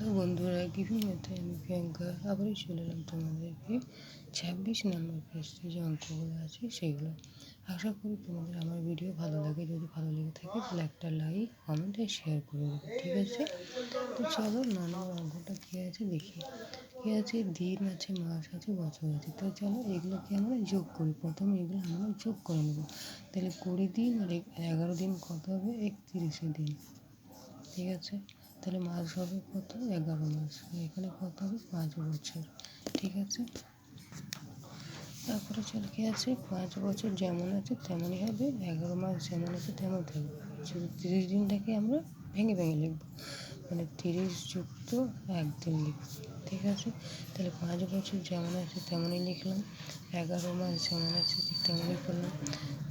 Hello বন্ধুরা, giving মেথে আমি প্রিয়াঙ্কা আবারই চলে এলাম তোমাদেরকে 26 নম্বর পেজে যে অঙ্কগুলো আছে সেগুলো। আশা করি তোমাদের আমার ভিডিও ভালো লাগে। যদি ভালো লেগে থাকে তাহলে একটা লাইক, কমেন্ট আর শেয়ার করে দেবে, ঠিক আছে? তো চলো 9 নম্বর অঙ্কটা কী আছে দেখি। কী আছে? দিন আছে, মাস আছে, বছর আছে। তো চলো এগুলোকে আমরা যোগ করি। প্রথমে এগুলো আমরা যোগ করে নেব। তাহলে 20 দিন আর 11 দিন কত হবে? 31 দিন, ঠিক আছে? তাহলে মাস হবে কত? 11 মাস। এখানে কত হবে? 5 বছর, ঠিক আছে? তারপরে চল কি আছে? 5 বছর যেমন আছে তেমনই হবে, 11 মাস যেমন আছে তেমন থাকবে। শুধু 30 দিনটাকে আমরা ভেঙে ভেঙে লিখবো, মানে 30 যুক্ত 1 দিন লিখব, ঠিক আছে? তাহলে 5 বছর যেমন আছে তেমনই লিখলাম, 11 মাস যেমন আছে ঠিক তেমনই করলাম।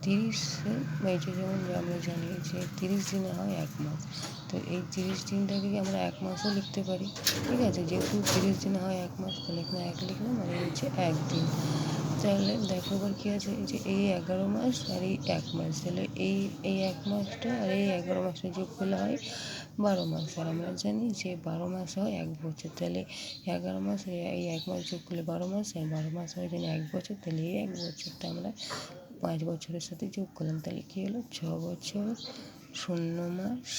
30 এই যে যেমন আমরা জানি যে 30 দিনে হয় 1 মাস, তো এই 30 দিনটাকে আমরা 1 মাসও লিখতে পারি, ঠিক আছে? যেহেতু 30 দিনে হয় 1 মাস, তাহলে এখানে 1 লিখলাম আর এই হচ্ছে 1 দিন। তাহলে দেখো এবার কী আছে? এই যে এই 11 মাস আর এই 1 মাস, তাহলে এই 1 মাসটা আর এই 11 মাসটা যোগ করলে হয় 12 মাস। আর আমরা জানি যে 12 মাস হয় 1 বছর, তাহলে 11 মাস এই 1 মাস যোগ করলে 12 মাস, আর 12 মাস হয় জানি 1 বছর, তাহলে এই 1 বছরটা আমরা 5 বছরের সাথে যোগ করলাম, তাহলে কী হলো? 6 বছর 0 মাস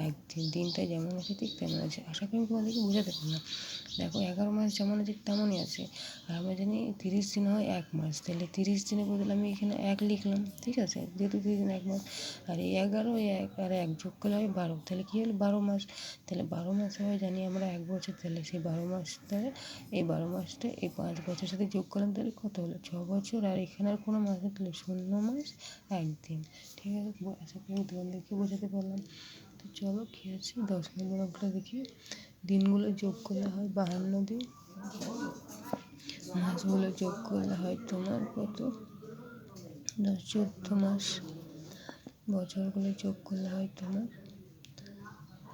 1 দিন। দিনটা যেমন আছে ঠিক তেমন আছে। আশা করি তোমাদেরকে বোঝাতে পারলাম। দেখো 11 মাস যেমন আছে তেমনই আছে, আর আমরা জানি 30 দিন হয় 1 মাস, তাহলে 30 দিনের বদলে আমি এখানে 1 লিখলাম, ঠিক আছে? যেহেতু 30 দিন 1 মাস, আর এই 11 এই 1 আর 1 যোগ করলে হয় 12, তাহলে কী হলো? 12 মাস। তাহলে 12 মাস হয় জানি আমরা 1 বছর, তাহলে সেই 12 মাসটা এই 12 মাসটা এই 5 বছরের সাথে যোগ করলাম, তাহলে কত হলো? 6 বছর। আর এখানে আর কোনো মাস নেই, তাহলে 0 মাস 1 দিন, ঠিক আছে? আশা করি আমি তোমাদেরকে বোঝাতে পারলাম। তো চলো কী আছে 10 নম্বর অঙ্কটা দেখি। দিনগুলো যোগ করলে হয় 52 দিন, মাসগুলো যোগ করলে হয় তোমার কত? 14 মাস, বছরগুলো যোগ করলে হয় তোমার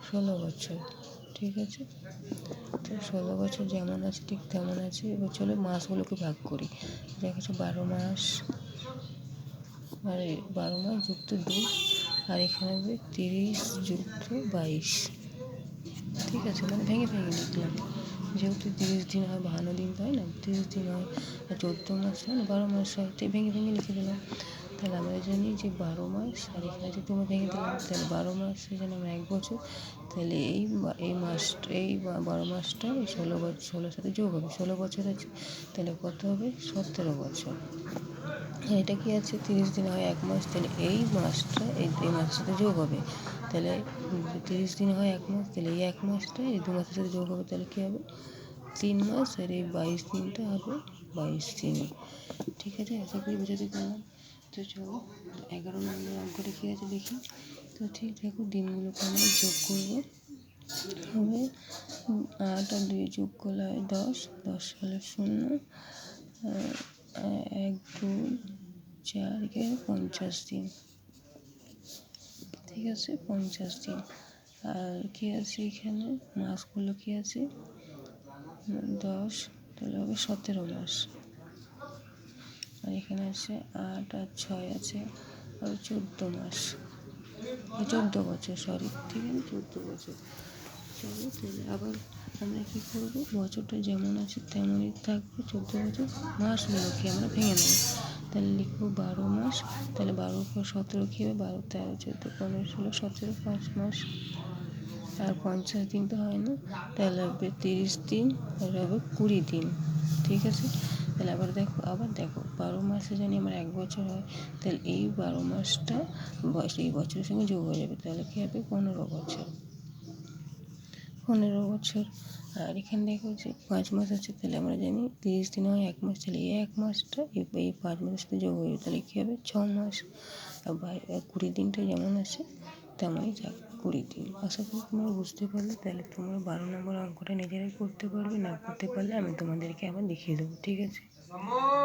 16 বছর, ঠিক আছে? তো 16 বছর যেমন আছে ঠিক তেমন আছে। এবার চলো মাসগুলোকে ভাগ করি। দেখেছো 12 মাস, আর 12 মাস যুক্ত 2, আর এখানে হবে 30 যুক্ত 22, ঠিক আছে? মানে ভেঙে ভেঙে লিখলাম, যেহেতু 30 দিন হয় 52 দিন হয় না, 30 দিন হয় আর 14 মাস হয় না, 12 মাস হয়, তাই ভেঙে ভেঙে লিখে দিলাম। তাহলে আমরা জানি যে 12 মাস, আর এখানে যদি আমরা ভেঙে দিলাম, তাহলে 12 মাসে জানি আমরা 1 বছর, তাহলে এই মাসটা এই 12 মাসটা এই 16 সাথে যোগ হবে, 16 বছর আছে, তাহলে কত হবে? 17 বছর। এটা কি আছে? 30 দিন হয় 1 মাস, তাহলে এই মাসটা এই মাসের সাথে যোগ হবে, তাহলে 30 দিন হয় 1 মাস, তাহলে এই 1 মাসটা এই 2 মাসের সাথে যোগ হবে, তাহলে কী হবে? 3 মাস, আর এই 22 দিনটা হবে 22 দিন, ঠিক আছে? আশা করি বোঝাতে পারলাম। তো চলো 11 নম্বর অঙ্কটা কী আছে দেখি। তো ঠিক দেখো, দিনগুলোকে আমরা যোগ করবো, হবে 8 আর 2 যোগ করলে হয় 10, 10 সালে 0, 1 2 4 50 দিন, ঠিক আছে? 50 দিন। আর কী আছে এখানে? মাসগুলো কী আছে? 10, তাহলে হবে 17 মাস। আর এখানে আছে 8 আর 6 আছে, আর 14 মাস, 14 বছর, সরি, ঠিক আছে? 14 বছর। চলো তাহলে আবার আমরা কী করবো? বছরটা যেমন আছে তেমনই থাকবে, 14 বছর। মাসগুলোকে আমরা ভেঙে নেব, তাহলে লিখবো 12 মাস, তাহলে 12 পর 17 কী হবে? 12 13 14 15 16 17, 5 মাস। আর 50 দিন তো হয় না, তাহলে হবে 30 দিন, আর হবে 20 দিন, ঠিক আছে? তাহলে আবার দেখো 12 মাসে জানি আমার 1 বছর হয়, তাহলে এই 12 মাসটা এই বছরের সঙ্গে যোগ হয়ে যাবে, তাহলে কী হবে? 15 বছর, 15 বছর। আর এখানে দেখো যে 5 মাস আছে, তাহলে আমরা জানি 30 দিন হয় 1 মাস, তাহলে এই 1 মাসটা এই 5 মাসের সাথে যোগ হয়ে যাবে, তাহলে কী হবে? 6 মাস। আর 20 দিনটা যেমন আছে তেমনই থাকবে, 20 দিন। আশা করি তোমরা বুঝতে পারলে। তাহলে তোমরা 12 নম্বর অঙ্কটা নিজেরাই করতে পারবে, না করতে পারলে আমি তোমাদেরকে আবার দেখিয়ে দেবো, ঠিক আছে?